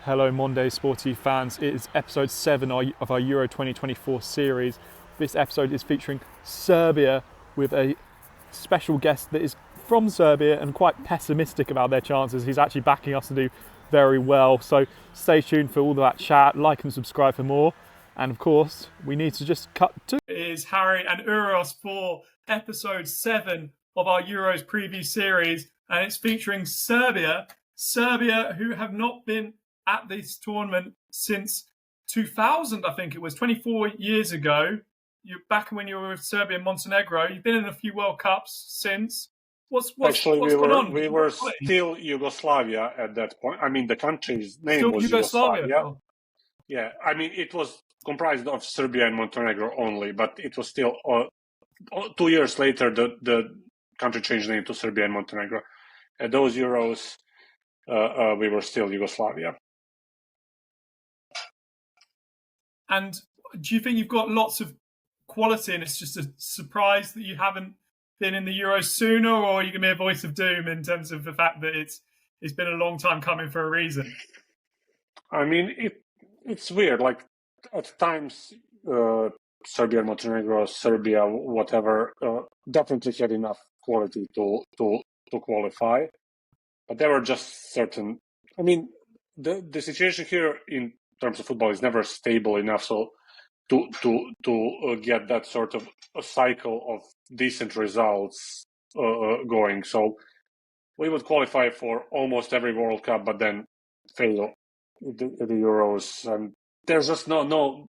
Hello, Monday Sporty fans. It is episode 7 of our Euro 2024 series. This episode is featuring Serbia with a special guest that is from Serbia and quite pessimistic about their chances. He's actually backing us to do very well. So stay tuned for all of that chat, like and subscribe for more. And of course, we need to just cut to. It is Harry and Uros for episode 7 of our Euros preview series. And it's featuring Serbia. Serbia, who have not been at this tournament since 2000, I think it was 24 years ago. You're back when you were with Serbia and Montenegro. You've been in a few World Cups since. What's going on? We were still Yugoslavia at that point. I mean, the country's name Still was Yugoslavia. Yugoslavia. Yeah, I mean, it was comprised of Serbia and Montenegro only, but it was still 2 years later the country changed name to Serbia and Montenegro. At those Euros, we were still Yugoslavia. And do you think you've got lots of quality and it's just a surprise that you haven't been in the Euros sooner, or are you going to be a voice of doom in terms of the fact that it's been a long time coming for a reason? I mean, it's weird. Like, at times, Serbia, Montenegro, Serbia, whatever, definitely had enough quality to qualify. But there were just certain... I mean, the situation here in terms of football is never stable enough so to get that sort of a cycle of decent results going. So we would qualify for almost every World Cup, but then fail the Euros, and there's just no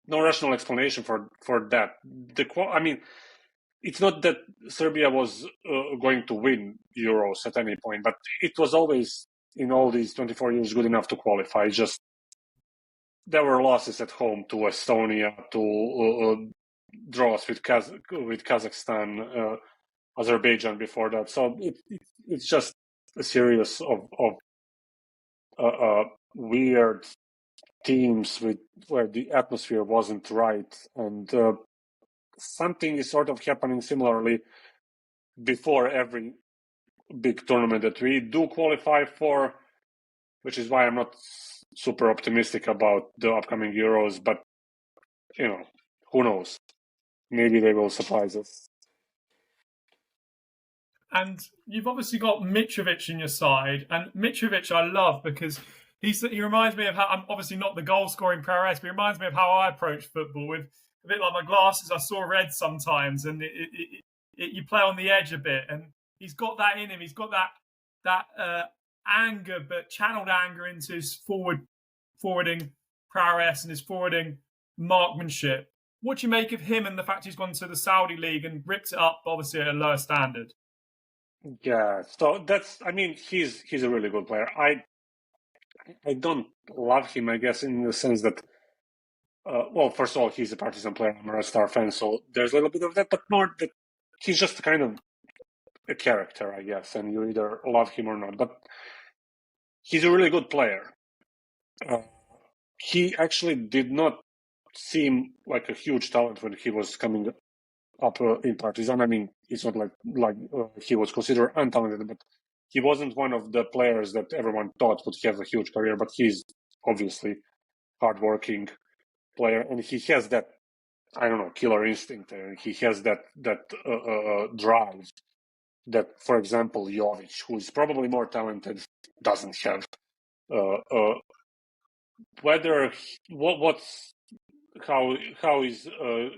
rational explanation for that. I mean, it's not that Serbia was going to win Euros at any point, but it was always in all these 24 years good enough to qualify. Just there were losses at home to Estonia, to draws with Kazakhstan, Azerbaijan before that. So it's just a series of weird teams where the atmosphere wasn't right, and something is sort of happening similarly before every big tournament that we do qualify for, which is why I'm not super optimistic about the upcoming Euros, but who knows? Maybe they will surprise us. And you've obviously got Mitrovic in your side, and Mitrovic I love because he reminds me of how, I'm obviously not the goal-scoring prowess, but he reminds me of how I approach football, with a bit like my glasses. I saw red sometimes, and you play on the edge a bit, and he's got that in him. He's got that anger, but channeled anger into his forwarding prowess and his forwarding marksmanship. What do you make of him and the fact he's gone to the Saudi League and ripped it up, obviously at a lower standard? Yeah, so he's a really good player. I don't love him, I guess, in the sense that, first of all, he's a Partizan player. I'm a Red Star fan, so there's a little bit of that, but more that he's just kind of a character, I guess, and you either love him or not. But he's a really good player. He actually did not seem like a huge talent when he was coming up in Partizan. I mean, it's not like he was considered untalented, but he wasn't one of the players that everyone thought would have a huge career. But he's obviously hardworking player, and he has that, I don't know, killer instinct, and he has that drive that, for example, Jovic, who is probably more talented, doesn't have. How is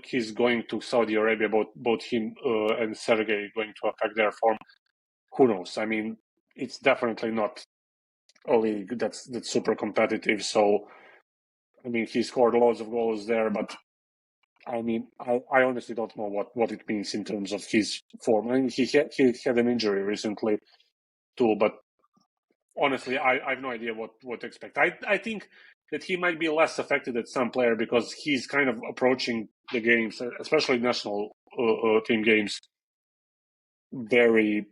he's going to Saudi Arabia, both him and Sergei, going to affect their form? Who knows? I mean, it's definitely not a league that's super competitive. So, I mean, he scored loads of goals there, but I mean, I honestly don't know what it means in terms of his form. I mean, he had an injury recently too, but honestly, I have no idea what to expect. I think that he might be less affected than some player because he's kind of approaching the games, especially national team games, very,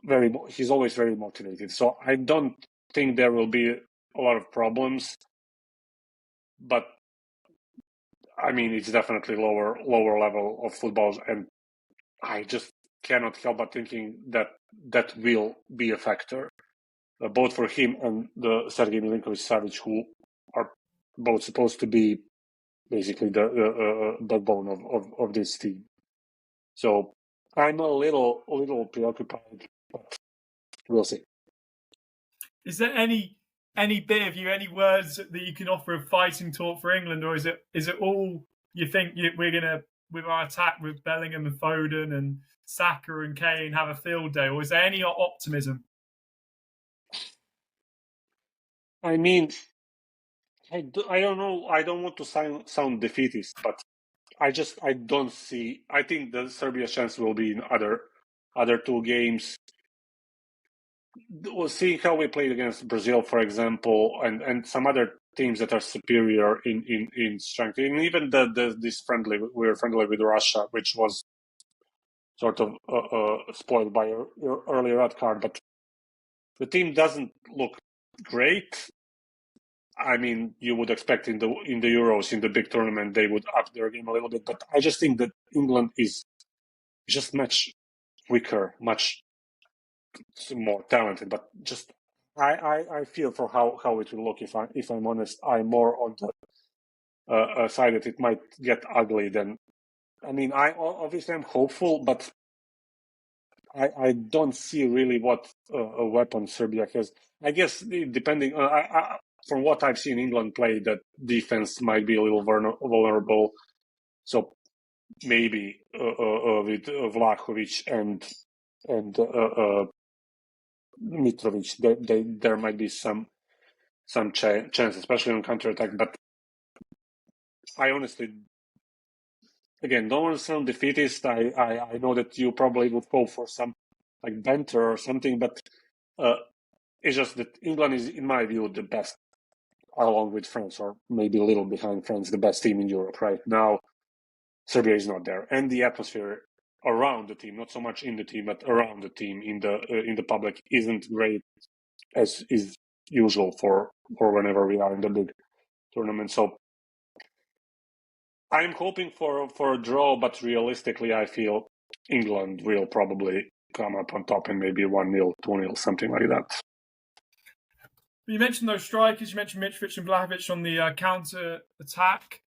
very. He's always very motivated. So I don't think there will be a lot of problems, but I mean, it's definitely lower level of football, and I just cannot help but thinking that will be a factor. both for him and the Sergei Milinkovic-Savic, who are both supposed to be basically the backbone of this team. So I'm a little preoccupied, but we'll see. Is there any bit of you, any words that you can offer of fighting talk for England, or is it all you think we're gonna, with our attack with Bellingham and Foden and Saka and Kane, have a field day, or is there any optimism? I mean, I don't know. I don't want to sound defeatist, but I don't see. I think the Serbia's chance will be in other two games. We'll see how we played against Brazil, for example, and some other teams that are superior in strength. And even this friendly, we were friendly with Russia, which was sort of spoiled by your early red card. But the team doesn't look great. I mean, you would expect in the Euros, in the big tournament, they would up their game a little bit. But I just think that England is just much weaker, much more talented. But just I feel for how it will look. If I'm honest, I'm more on the side that it might get ugly. Than I mean, I obviously I'm hopeful, but I don't see really what a weapon Serbia has. I guess depending from what I've seen England play, that defense might be a little vulnerable. So maybe with Vlahovic and Mitrovic, there might be some chance, especially on counterattack. But I honestly, again, don't want to sound defeatist. I know that you probably would go for some like banter or something, but it's just that England is, in my view, the best, along with France, or maybe a little behind France, the best team in Europe right now. Serbia is not there, and the atmosphere around the team, not so much in the team, but around the team in the public, isn't great as is usual for whenever we are in the big tournament. So I'm hoping for a draw, but realistically, I feel England will probably come up on top and maybe 1-0, 2-0, something like that. You mentioned those strikers. You mentioned Mitrovic and Vlahovic on the counter attack.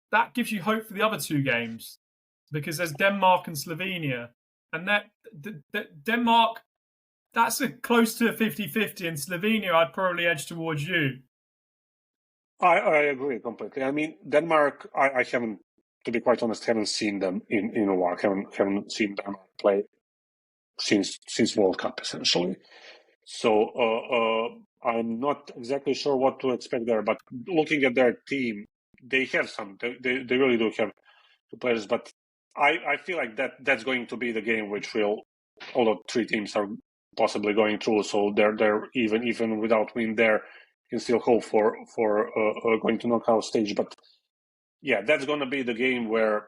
That gives you hope for the other two games, because there's Denmark and Slovenia, and that Denmark, that's a close to a 50-50, and Slovenia I'd probably edge towards you. I agree completely. I mean, Denmark, I haven't, to be quite honest, haven't seen them in a while. Haven't seen Denmark play since World Cup, essentially. So I'm not exactly sure what to expect there. But looking at their team, they have some. They really do have two players. But I feel like that's going to be the game which will, although three teams are possibly going through, so they're even without win there, can still hope for going to knockout stage. But yeah, that's going to be the game where,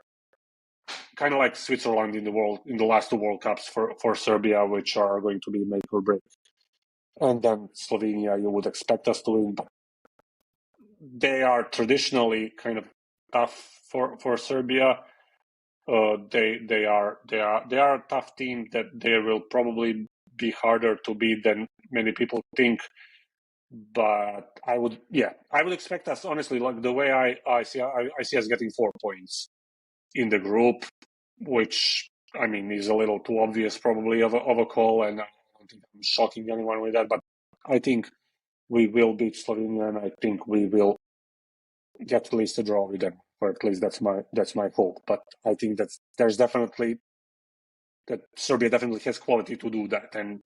kind of like Switzerland in the last two World Cups for Serbia, which are going to be make or break. And then Slovenia, you would expect us to win, but they are traditionally kind of tough for Serbia. They are a tough team that they will probably be harder to beat than many people think. But I would expect us, honestly, like the way I see us getting 4 points in the group, which I mean is a little too obvious probably of a call, and I don't think I'm shocking anyone with that. But I think we will beat Slovenia, and I think we will get at least a draw with them, or at least that's my hope. But I think that Serbia definitely has quality to do that, and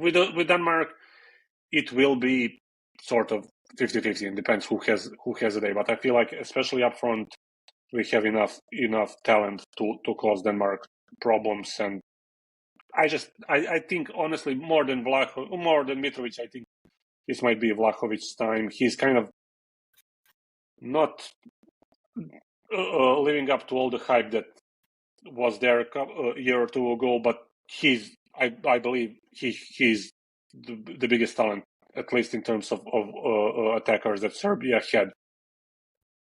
with Denmark, it will be sort of 50-50, and depends who has a day. But I feel like, especially up front, we have enough talent to cause Denmark problems. And I think, honestly, more than Mitrovic, I think this might be Vlahovic's time. He's kind of not living up to all the hype that was there a year or two ago, but I believe he's the biggest talent, at least in terms of attackers, that Serbia had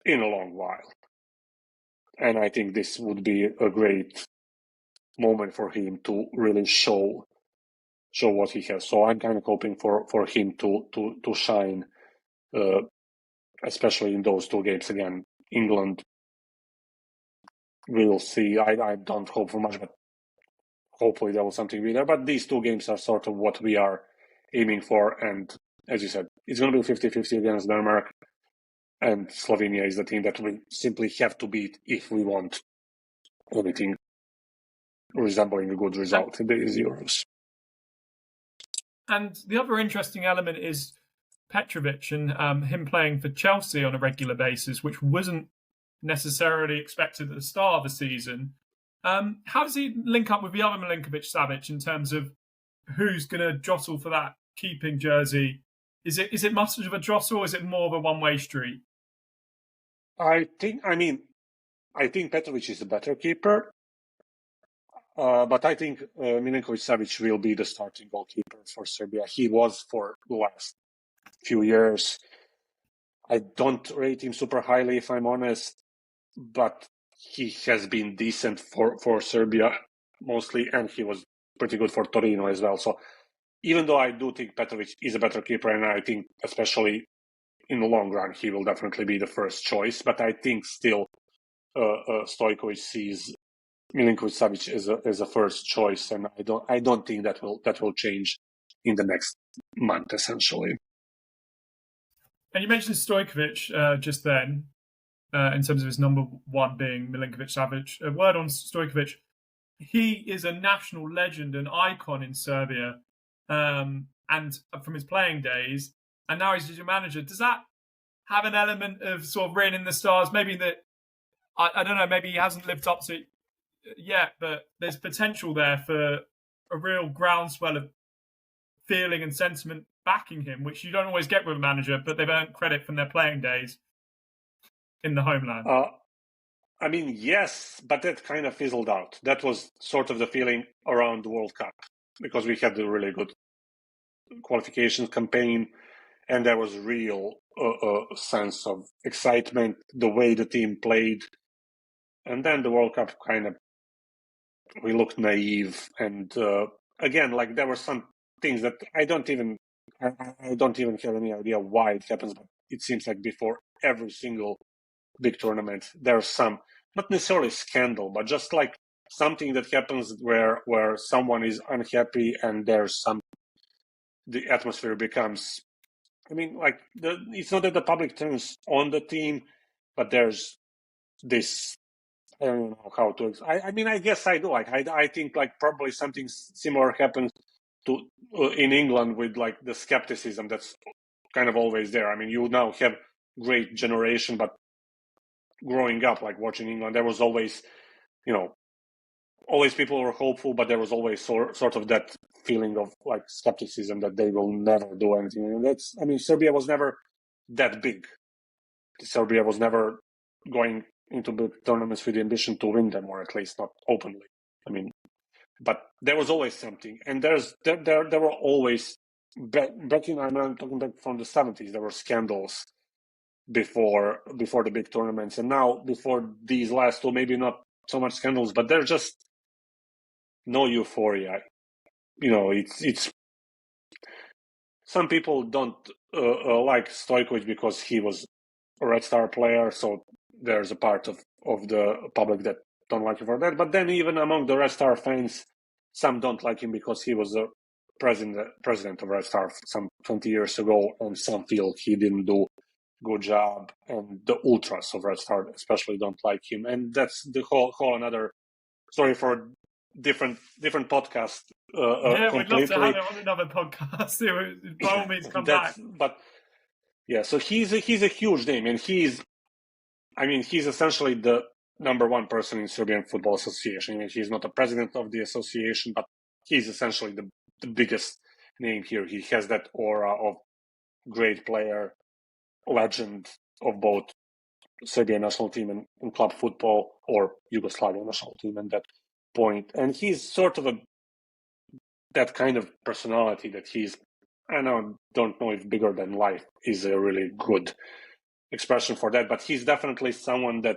in a long while. And I think this would be a great moment for him to really show show what he has. So I'm kind of hoping for him to shine, especially in those two games again. England, we'll see. I don't hope for much, but hopefully there will something be there. But these two games are sort of what we are aiming for. And as you said, it's going to be 50-50 against Denmark. And Slovenia is the team that we simply have to beat if we want anything resembling a good result in these Euros. And the other interesting element is Petrovic and him playing for Chelsea on a regular basis, which wasn't necessarily expected at the start of the season. How does he link up with the other Milinkovic-Savic in terms of who's going to jostle for that keeping jersey? Is it much of a jostle, or is it more of a one-way street? I think Petrovic is a better keeper, but I think Milinkovic-Savic will be the starting goalkeeper for Serbia. He was for the last few years. I don't rate him super highly, if I'm honest, but he has been decent for Serbia mostly, and he was pretty good for Torino as well. So even though I do think Petrovic is a better keeper, and I think especially in the long run he will definitely be the first choice, but I think still Stojkovic sees Milinkovic-Savic as a first choice, and I don't think that will change in the next month essentially. And you mentioned Stojkovic just then, in terms of his number one being Milinkovic-Savic. A word on Stojkovic: he is a national legend, an icon in Serbia, and from his playing days, and now he's your manager. Does that have an element of sort of written in the stars? Maybe that, I don't know, maybe he hasn't lived up to it yet, but there's potential there for a real groundswell of feeling and sentiment backing him, which you don't always get with a manager, but they've earned credit from their playing days in the homeland. I mean, yes, but that kind of fizzled out. That was sort of the feeling around the World Cup, because we had a really good qualification campaign, and there was real sense of excitement, the way the team played. And then the World Cup we looked naive. And again, like there were some things that I don't even have any idea why it happens, but it seems like before every single big tournament, there's some, not necessarily scandal, but just like something that happens where someone is unhappy and the atmosphere becomes, I mean, like it's not that the public turns on the team, but there's this, I don't know how to. I mean, I guess I do. Like, I think like probably something similar happens to in England with like the skepticism that's kind of always there. I mean, you now have great generation, but growing up, like watching England, there was always, always people were hopeful, but there was always sort of that feeling of like skepticism that they will never do anything. And Serbia was never that big. Serbia was never going into the tournaments with the ambition to win them, or at least not openly. I mean, but there was always something, and there were always back in. I'm talking back from the 70s. There were scandals before the big tournaments, and now before these last two, maybe not so much scandals, but there's just no euphoria. It's some people don't like Stojkovic because he was a Red Star player, so there's a part of the public that don't like him for that. But then even among the Red Star fans, some don't like him because he was the president of Red Star some 20 years ago, and some feel he didn't do good job. And the ultras of Red Star especially don't like him, and that's the whole another story for different podcast. We'd love to have him on another podcast. By all means, come back. But yeah, so he's a huge name, and he's essentially the number one person in Serbian Football Association. I mean, he's not the president of the association, but he's essentially the biggest name here. He has that aura of great player, legend of both Serbian national team and club football, or Yugoslavian national team at that point. And he's sort of that kind of personality that he's, don't know if bigger than life is a really good expression for that, but he's definitely someone that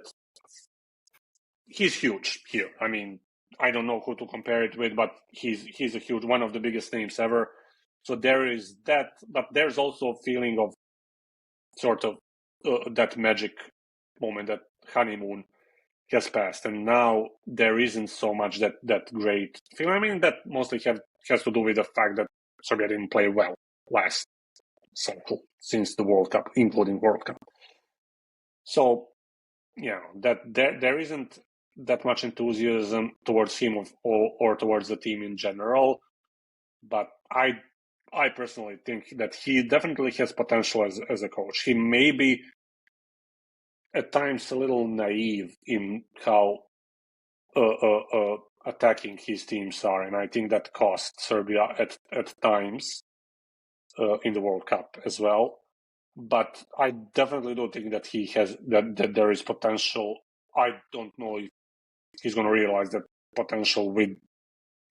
he's huge here. I mean, I don't know who to compare it with, but he's a huge, one of the biggest names ever. So there is that, but there's also a feeling of sort of that magic moment, that honeymoon has passed, and now there isn't so much that great feeling. I mean, that mostly has to do with the fact that Serbia didn't play well last cycle since the World Cup, including World Cup. So, that there isn't that much enthusiasm towards him or towards the team in general. But I personally think that he definitely has potential as a coach. He may be at times a little naive in how attacking his teams are, and I think that cost Serbia at times in the World Cup as well. But I definitely don't think that he has that there is potential. I don't know if he's going to realize that potential with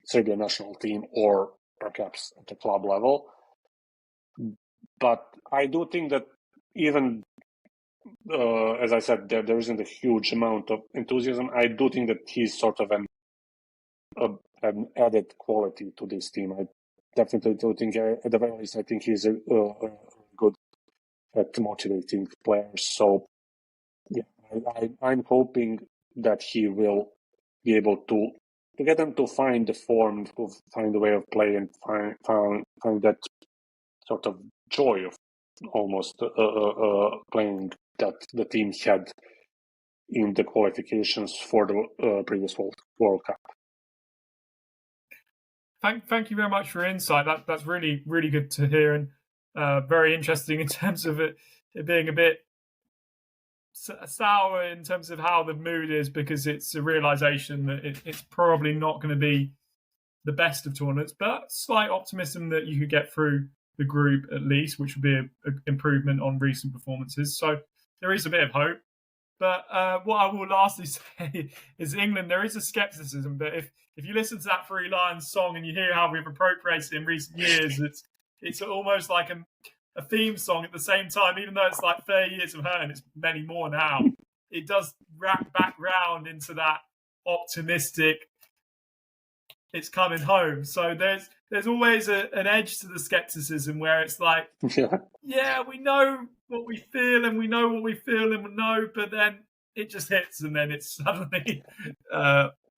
Serbia national team or perhaps at the club level. But I do think that even as I said, there isn't a huge amount of enthusiasm. I do think that he's sort of an added quality to this team. I definitely do think, at the very least, I think he's a good at motivating players. So, I'm hoping that he will be able to get them to find the form, to find the way of play, and find that sort of joy of almost playing that the team had in the qualifications for the previous World Cup. Thank you very much for your insight. That's really, really good to hear, and very interesting in terms of it being a bit sour in terms of how the mood is, because it's a realization that it's probably not going to be the best of tournaments, but slight optimism that you could get through the group at least, which would be an improvement on recent performances. So there is a bit of hope. But what I will lastly say is England, there is a scepticism, but if you listen to that Three Lions song and you hear how we've appropriated it in recent years, it's almost like a theme song at the same time, even though it's like 30 years of her and it's many more now. It does wrap back round into that optimistic, it's coming home. So there's always an edge to the skepticism where it's like, yeah, we know what we feel and we know what we feel and we know, but then it just hits and then it's suddenly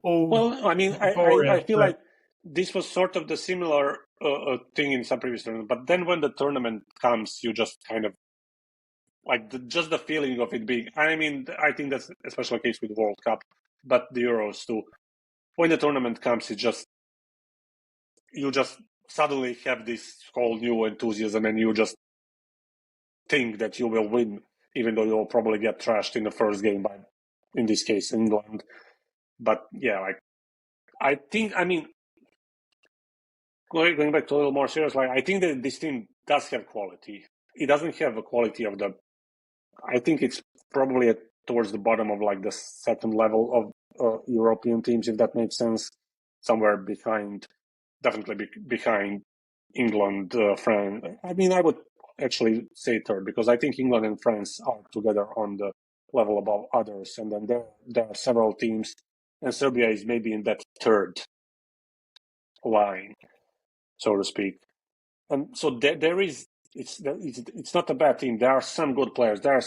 all. Well, I mean, I feel like this was sort of the similar thing in some previous tournaments, but then when the tournament comes, you just kind of like just the feeling of it being. I mean, I think that's a special case with the World Cup, but the Euros too. When the tournament comes, you just suddenly have this whole new enthusiasm, and you just think that you will win, even though you'll probably get trashed in the first game by, in this case, England. But yeah, like I think, I mean, going back to a little more serious, like I think that this team does have quality. It doesn't have the quality of I think it's probably towards the bottom of like the second level of European teams, if that makes sense. Somewhere behind, definitely behind England, France. I mean, I would actually say third, because I think England and France are together on the level above others, and then there are several teams, and Serbia is maybe in that third line, so to speak. And so there is, it's not a bad team. There are some good players. There are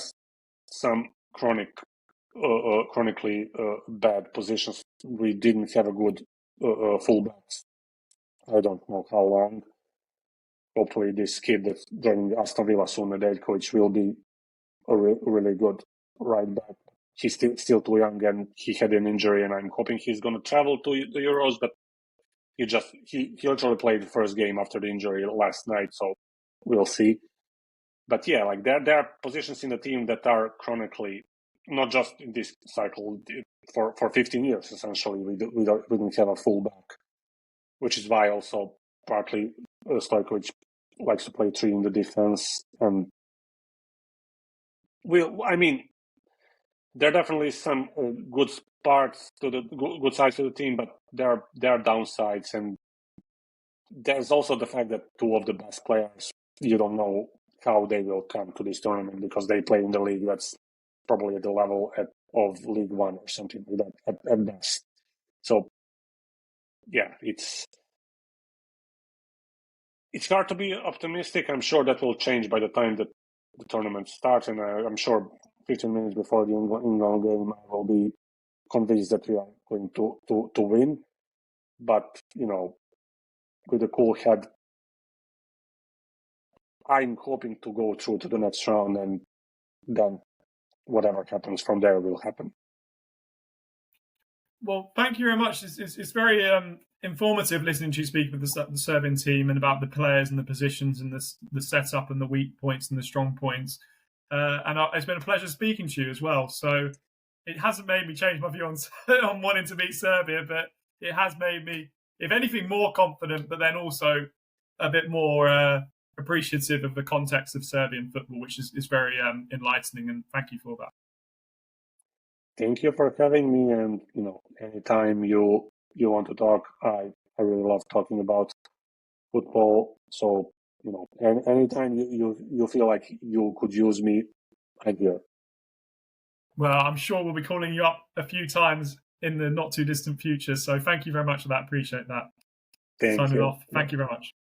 some chronically bad positions. We didn't have a good fullbacks. I don't know how long. Hopefully this kid that's joining Aston Villa soon, Nedeljkovic, will be a really good right back. He's still too young, and he had an injury, and I'm hoping he's going to travel to the Euros, but he literally played the first game after the injury last night, so we'll see. But yeah, like there are positions in the team that are chronically, not just in this cycle, for 15 years essentially we didn't have a fullback, which is why also partly Stojkovic likes to play three in the defense. And I mean, there are definitely some good parts to the good sides of the team, but there are downsides, and there's also the fact that two of the best players, you don't know how they will come to this tournament, because they play in the league that's probably at the level of League One or something like that at best. So yeah, it's hard to be optimistic. I'm sure that will change by the time that the tournament starts, and I'm sure 15 minutes before the England game, I will be convinced that we are going to win. But with a cool head, I'm hoping to go through to the next round, and then whatever happens from there will happen. Well, thank you very much. It's very informative listening to you speak with the Serbian team and about the players and the positions and the setup and the weak points and the strong points. And it's been a pleasure speaking to you as well. So it hasn't made me change my view on wanting to beat Serbia, but it has made me, if anything, more confident, but then also a bit more appreciative of the context of Serbian football, which is very enlightening. And thank you for that. Thank you for having me, and anytime you want to talk, I really love talking about football. So anytime you feel like you could use me, I'm here. Well, I'm sure we'll be calling you up a few times in the not too distant future. So thank you very much for that. Appreciate that. Thank Signing you. off. Thank you very much.